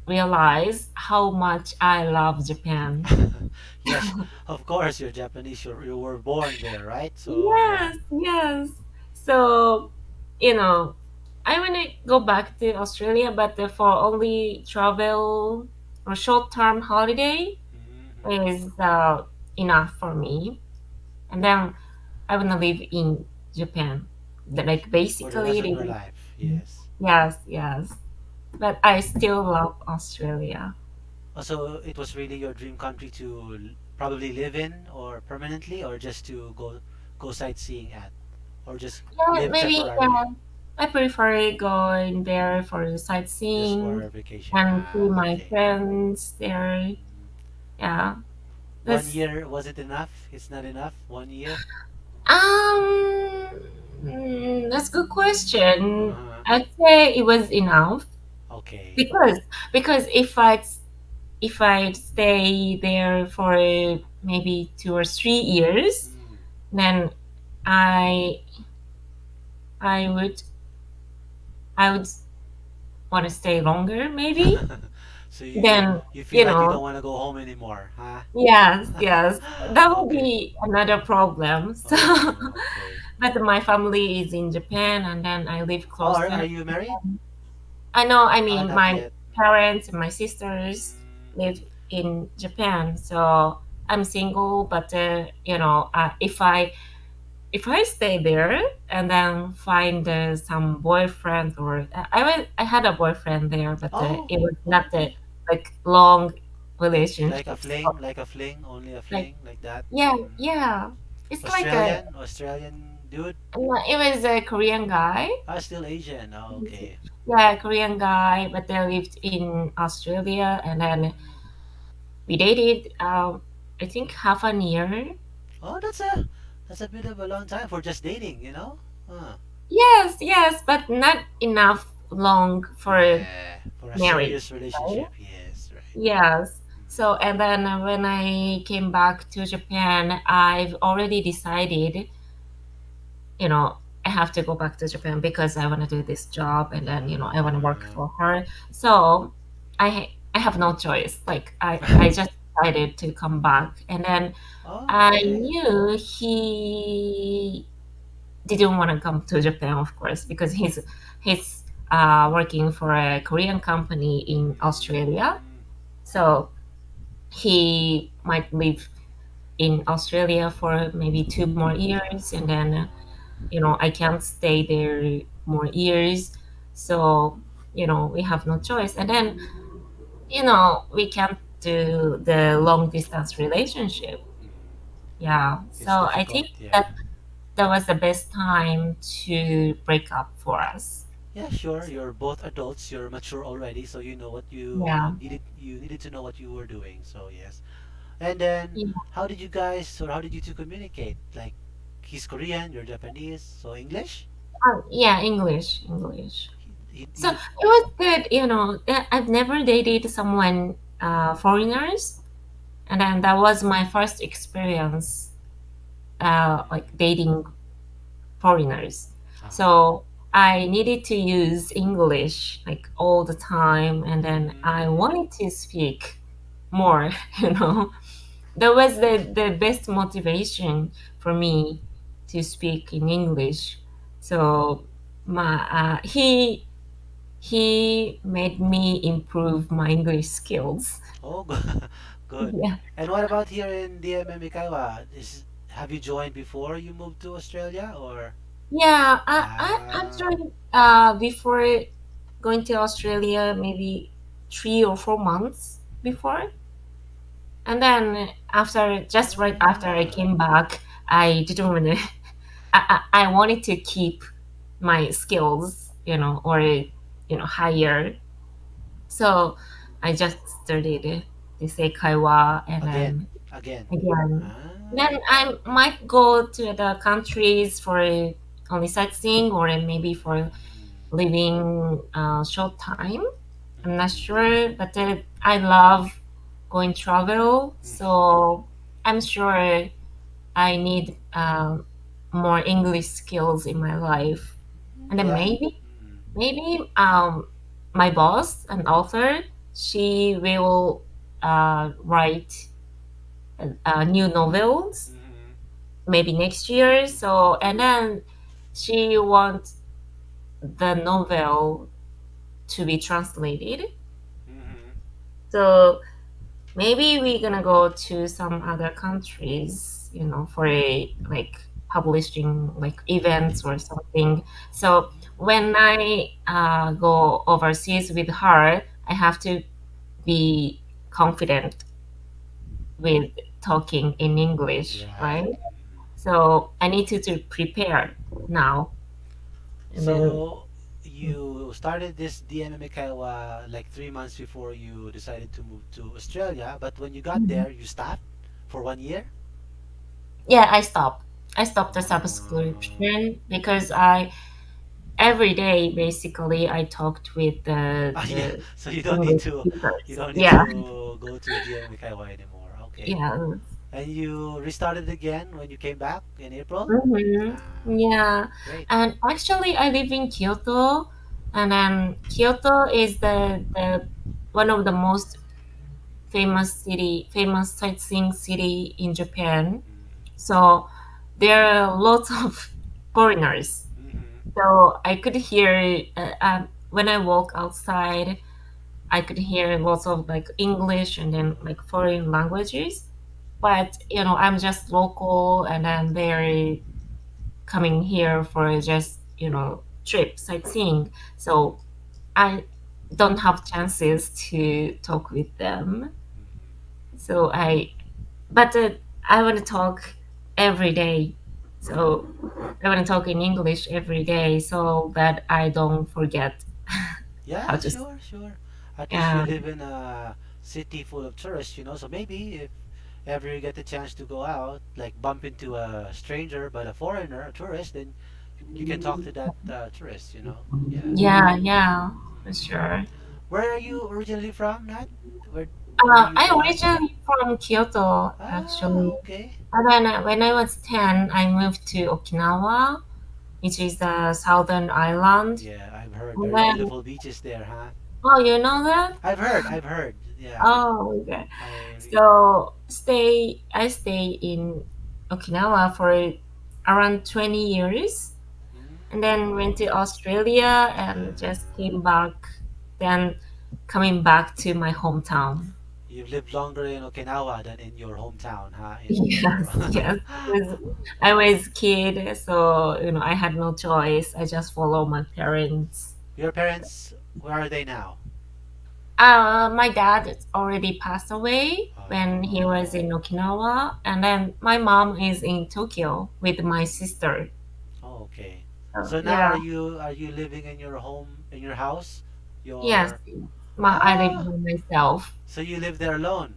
realize how much I love Japan. Yes, of course you're Japanese. You were born there, right? So yeah. Yes, yes. So, you know, I want to go back to Australia, but for only travel or short-term holiday Mhm. is enough for me. And then I want to live in Japan. Like For the rest basically, of your life, yes. yes, yes. But I still love Australia. Also, it was really your dream country to probably live in, or permanently, or just to go sightseeing at, or just Yeah, live maybe temporarily, I prefer going there for just sightseeing for vacation. and see Ah, my okay. friends there. Mm. Yeah, One that's year, was it enough? It's not enough. 1 year. that's a good question. Uh-huh. I'd say it was enough Okay. because if I stay there for maybe 2 or 3 years, Mm. then I I would I would want to stay longer maybe. So Then you feel you like you don't know, want to go home anymore, huh? yes, yes, that would Okay. be another problem. So, Oh, okay. but my family is in Japan, and then I live Oh, close to are them. you married? I know. I mean, Not my yet. parents and my sisters live Mm-hmm. in Japan, so I'm single. But if I stay there and then find some boyfriend, or I had a boyfriend there, but Oh, it was oh, not a okay. like long Like a relationship. So, fling, like a fling, only a like, fling, like that. yeah, Mm. yeah, it's like Australian dude. it was a Korean guy. Ah, still Asian. Oh, okay. Yeah, Korean guy, but they lived in Australia, and then Mm. we dated. I think half a year. Oh, that's a bit of a long time for just dating, you know? Huh. Yes, yes, but not enough long for Yeah, for a marriage. serious Right? relationship, yes, right. Yes. So, Mm. and then when I came back to Japan, I've already decided, I have to go back to Japan because I want to do this job, and then, I want to work Uh, for her. So, I have no choice. Like I just decided to come back, and then oh, I okay. knew he didn't want to come to Japan, of course, because he's working for a Korean company in Australia. Mm. So he might live in Australia for maybe 2 more years, and then I can't stay there more years. So we have no choice, and then we can't do the long distance relationship. Mm. Yeah, It's so I difficult, think yeah. that was the best time to break up for us. Yeah, sure. You're both adults. You're mature already, so you know what Yeah, you needed to know what you were doing. So yes. And then, yeah, how did you guys, or how did you two communicate? Like, he's Korean, you're Japanese, so English? yeah, English, English. So You. it was good. I've never dated someone foreigners, and then that was my first experience, like Mm, dating foreigners. uh-huh. So I needed to use English like all the time, and then I Mm, wanted to speak more. You know, that was the best motivation for me to speak in English. So he made me improve my English skills. oh, good. Good. Yeah. And what about here in DMM Ikawa? Have you joined before you moved to Australia, or? Yeah, I've Ah, joined before going to Australia maybe 3 or 4 months before. And then just right after I ah, came back, I didn't want to, I wanted to keep my skills, or, higher. So I just started to say kaiwa, and again, then again. again. Ah, Then I might go to the countries for only sightseeing, or maybe for mm, living a short time. I'm not mm, sure, but I love going travel, mm. so I'm sure I need more English skills in my life. And then Yeah. maybe, Mm. maybe my boss, an author. she will write new novels Mm-hmm. maybe next year. So and then she wants the novel to be translated. Mm-hmm. So maybe we're gonna go to some other countries, for a like publishing like events or something. So when I go overseas with her, I have to be confident with talking in English, Right. right? Mhm. So I need to prepare now. And then, So you started this DMM Kaiwa like 3 months before you decided to move to Australia, but when you got Mhm. there, you stopped for 1 year? Yeah, I stopped. I stopped the Uh, subscription because I every day basically I talked with the oh yeah, the so English you speakers. don't need Yeah, to go to DMM Kaiwa anymore. Okay. yeah. And you restarted again when you came back in April? Mm-hmm. Ah, Yeah. great. And actually I live in Kyoto, and then Kyoto is the one of the most famous sightseeing city in Japan. So there are lots of foreigners. Mm-hmm. So I could hear when I walk outside, I could hear lots of like English and then like foreign languages. But I'm just local, and then they're coming here for just trip sightseeing. So I don't have chances to talk with them. So but I want to talk every day. So I want to talk in English every day so that I don't forget how Yeah, to. sure, sure. At least you Yeah, live in a city full of tourists, so maybe if ever you get the chance to go out, like bump into a stranger but a foreigner, a tourist, then you can talk to that tourist. Yeah. yeah, yeah, for Mhm. sure. Where are you originally from, Nat? Where were you I born? originally from Kyoto, Ah, actually. okay. And then when I was 10, I moved to Okinawa, which is the southern island. Yeah, I've heard And very then, beautiful beaches there, huh? oh, you know that? I've heard. Yeah. Oh, okay. I re- So I stay in Okinawa for around 20 years, and then went to Australia and just uh, came back, then coming back to my hometown. you've lived longer in Okinawa than in your hometown, huh? In your Yes, yes. Because I was kid, so I had no choice. I just follow my parents. your parents, where are they now? My dad already passed away when he was in Okinawa, and then my mom is in Tokyo with my sister. Oh, okay. So So now yeah, are you living in your home in your house? yes, Your I live ah, by myself. so you live there alone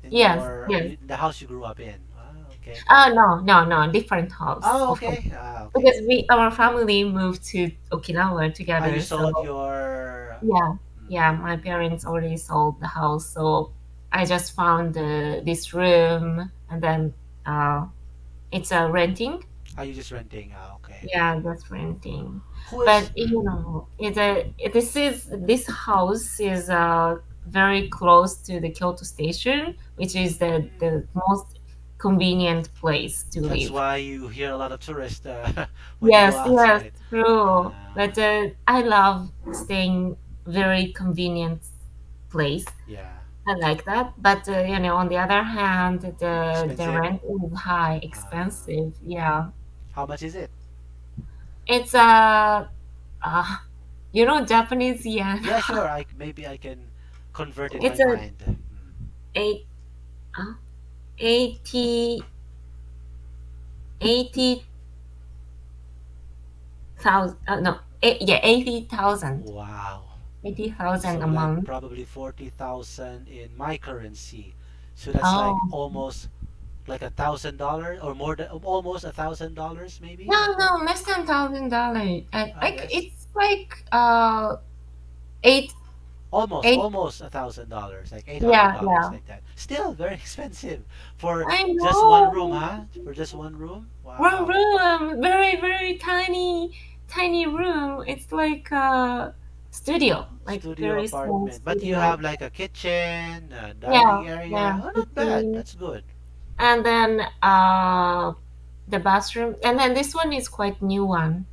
in Yes, yes. the house you grew up in. Ah, okay. No, no, no, different house, Oh, of course. okay. Ah, okay. Because our family moved to Okinawa Ah, you together. sold So your yeah, yeah, mm, my parents already sold the house, so I just found this room, and then uh, it's a renting. are you just renting? Ah, okay. Yeah, just renting. Who is But this house is very close to the Kyoto station, which is the most convenient place to that's live. why you hear a lot of tourists when you go Yes, yes, outside. true. Uh, But I love staying very convenient place. yeah. I like that. But on the other hand, the Expensive. rent is high, Uh, expensive. Yeah, how much is it? it's uh Japanese yen. Yeah, sure. Maybe I can convert in my It's a mind. Mm. eight, uh, 80, 80,000. No, yeah, 80,000. Wow. 80,000 So a like month. probably 40,000 in my currency. So that's like Oh, almost like $1,000 or more than almost $1,000 maybe. no, no, less than $1,000. Like Less. it's like eight, Almost, eight. almost $1,000, like eight hundred Yeah, dollars, yeah. like that. Still very expensive for I just one room, know. huh? For just one room. One Wow. room, very, very tiny, tiny room. It's like studio, like Studio very small apartment. But you studio. have like a kitchen, a Yeah, dining yeah, area. Oh, not bad. kitchen, That's good. and then the bathroom, and then this one is quite new one,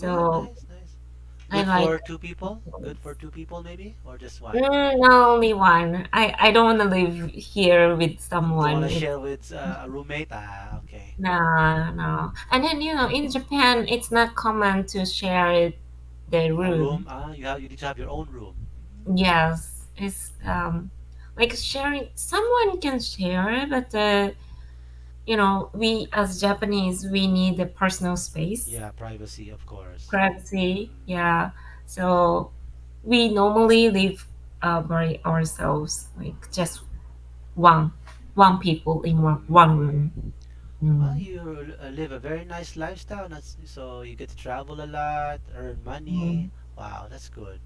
Good, so nice, nice. I Good for like. two people? Good for two people maybe? Or just one? No, only one. I don't want to live here with Don't want to someone. It's share with a roommate? Ah, okay. no, no. And then in Japan, it's not common to share the A room? room. Ah, you need to have your own room. Yes, it's like sharing. Someone can share, but we as Japanese, we need a personal space, Yeah, privacy, of course. privacy. Yeah, so we normally live by ourselves, like just one one people in one room. Mm. Well, Mm. you live a very nice lifestyle. So you get to travel a lot, earn money. Mm. Wow, that's good.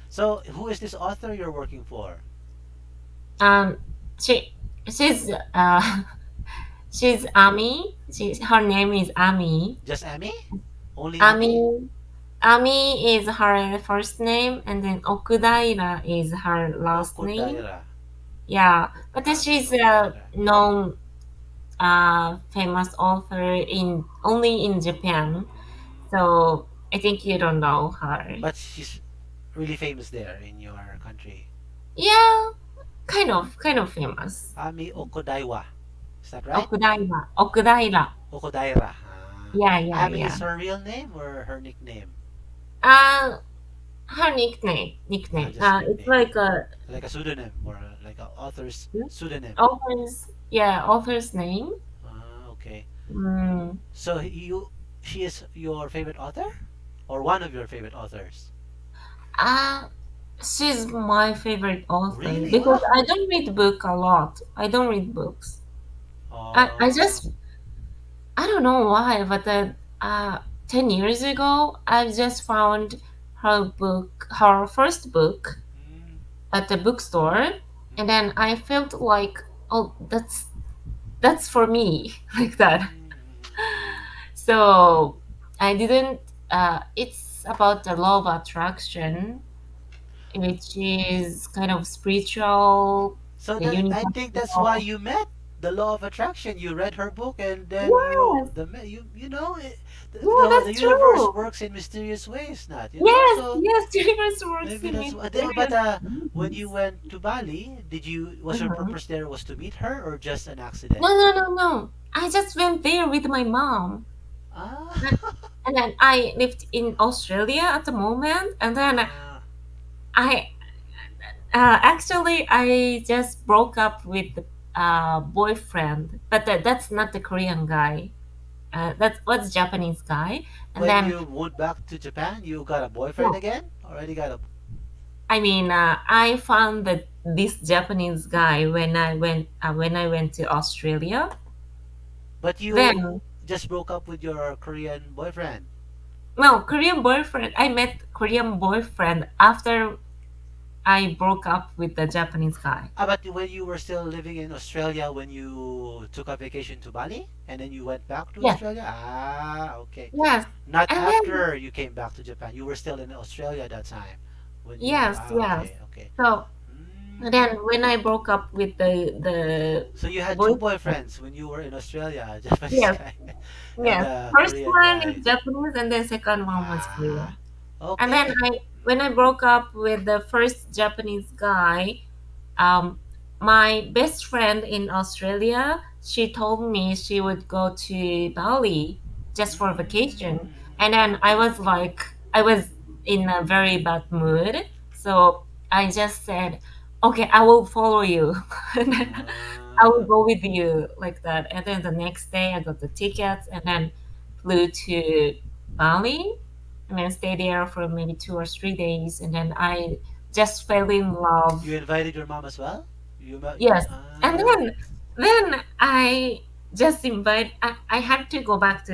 So who is this author you're working for? Um, she she's she's Ami. Her name is Ami. Just Amy? Only Amy? Ami Ami is her first name, and then Okudaira is her last name. Okodaira. Yeah, but then Ami she's a Okodaira. known famous author in only in Japan. Mm. So I think you don't know her. But she's really famous there in your country. Yeah, kind of famous. Ami Okodaiwa. Is that right? Okudaira, Okudaira. Okodaira. Yeah, yeah, Ami yeah. is her real name or her nickname? Uh, Her nickname. Just It's nickname. like a Like a pseudonym or like a author's pseudonym. author's name. Okay. Mm. So she is your favorite author, or one of your favorite authors? Uh, she's my favorite author Really? because Wow. I don't read book a lot. I don't read books. I Uh, just I don't know why, but 10 years ago I just found her first book mm, at the bookstore, and then I felt like, oh, that's for me, like that. So I didn't. It's about the law of attraction, which is kind of spiritual, so the that I universal. think that's why you met the law of attraction. You read her book, and then Yes, yeah, the that's universe true. works in mysterious ways, not Yes, So yes, the universe works maybe in that's why. But mysterious when you ways. went to Bali, did you was your Mhm. purpose there was to meet her or just an No, accident? no, no, no. I just went there with my mom. And Ah, and then I lived in Australia at the moment, and then ah. I actually I just broke up with the boyfriend, but that's not the Korean guy. That was Japanese guy, and When then you moved back to Japan, you got a boyfriend no, again? Already got a. I mean I found that this Japanese guy when I went to Australia. But you Then just broke up with your Korean boyfriend. no, Korean boyfriend. I met Korean boyfriend after I broke up with the Japanese guy. Ah, but when you were still living in Australia, when you took a vacation to Bali, and then you went back to Yes, Australia? Ah, okay. yes, Not and then after you came back to Japan. You were still in Australia at that time. When you, yes, yes. okay, okay. So Mm. then when I broke up with the So you had two boyfriend, boyfriends when you were in Australia, a Japanese yes, guy and yes. a First Korean one guy. is Japanese, and then second one was Ah, Korean. And then okay. when I broke up with the first Japanese guy, um, my best friend in Australia, she told me she would go to Bali just for vacation. And then I was in a very bad mood. So I just said, okay, I will follow you. And then I will Ah, go with you like that. And then the next day I got the tickets and then flew to Bali and then stayed there for maybe 2 or 3 days. And then I just fell in you love. invited your mom as well? You met? Yes. And Ah, then I just I had to go back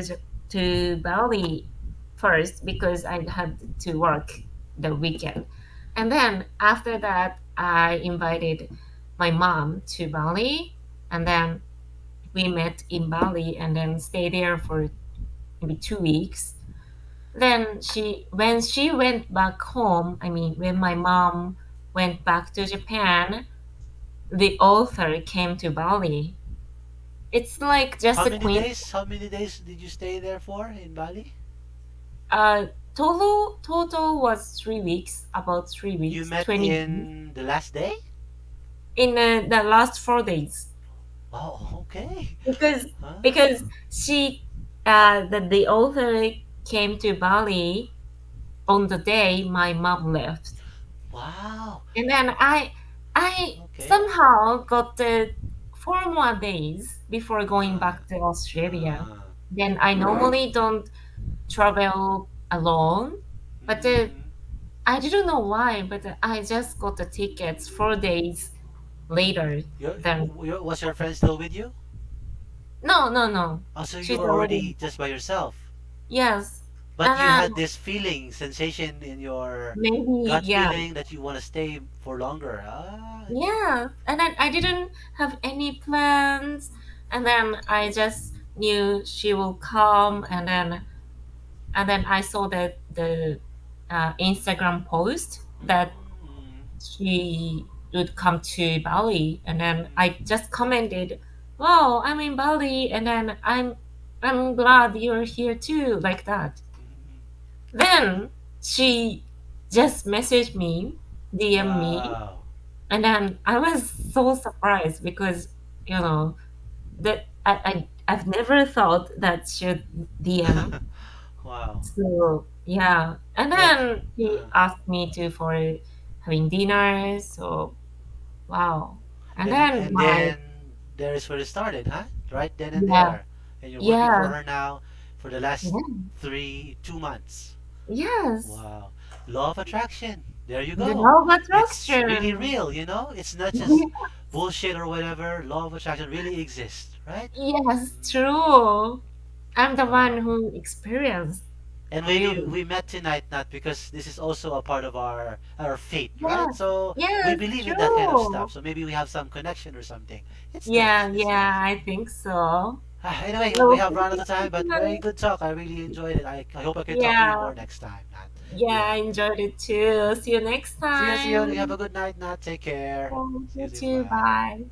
to Bali first because I had to work the weekend. And then after that I invited my mom to Bali, and then we met in Bali and then stayed there for maybe 2 weeks. Then when she went back home, I mean, when my mom went back to Japan, the author came to Bali. It's like just How a many queen. days? How many days did you stay there for in Bali? Uh, total was 3 weeks, about three You weeks, met 20 days. in the last day? In the last 4 days, Wow, okay. because Ah, because she the author came to Bali on the day my mom left, wow. and then I Okay. somehow got the 4 more days before going Ah, back to Australia. ah. Then I normally don't travel alone, but Mm. I didn't know why, but I just got the tickets 4 days later than. Was your friend still with you? No, no, no. Oh, so you She's were already. already just by yourself. Yes. But And you then had this feeling, sensation in your maybe, gut yeah. feeling that you want to stay for longer. Ah, Yeah. And then I didn't have any plans. And then I just knew she will come. And then I saw that the Instagram post that mm, she would come to Bali. And then I mm, just commented, "Wow, I'm in Bali." And then I'm glad you're here too, like that. mm. Then she just messaged me, DM me, Wow. and then I was so surprised because that I've never thought that she'd DM. Wow. So yeah, and Like, then she uh, asked me to for having dinner. So wow, and and then and my then there is where it started, huh? Right then and yeah there. And you're working for yeah her now for the last yeah 2 months. yes, Wow. Law of attraction. There you the go. law of It's really attraction. real, you know? It's not just bullshit or whatever. Law of attraction really exists, right? Yes, Mm, true. I'm the one wow. who experienced, And really. we met tonight not because this is also a part of our fate, right? Yeah, So we yes, believe in that kind of stuff. true. So maybe we have some connection or something. It's nice. Yeah, It's nice. yeah, I think so. Anyway, we Well, have thank run out of time, but very you. good talk. I really enjoyed it. I hope I can talk to you Yeah, more next time, Nat. yeah, I Yeah. enjoyed it too. See you next See you. You have a time. good night, Nat. Take care. See you You soon. too. Bye. Bye.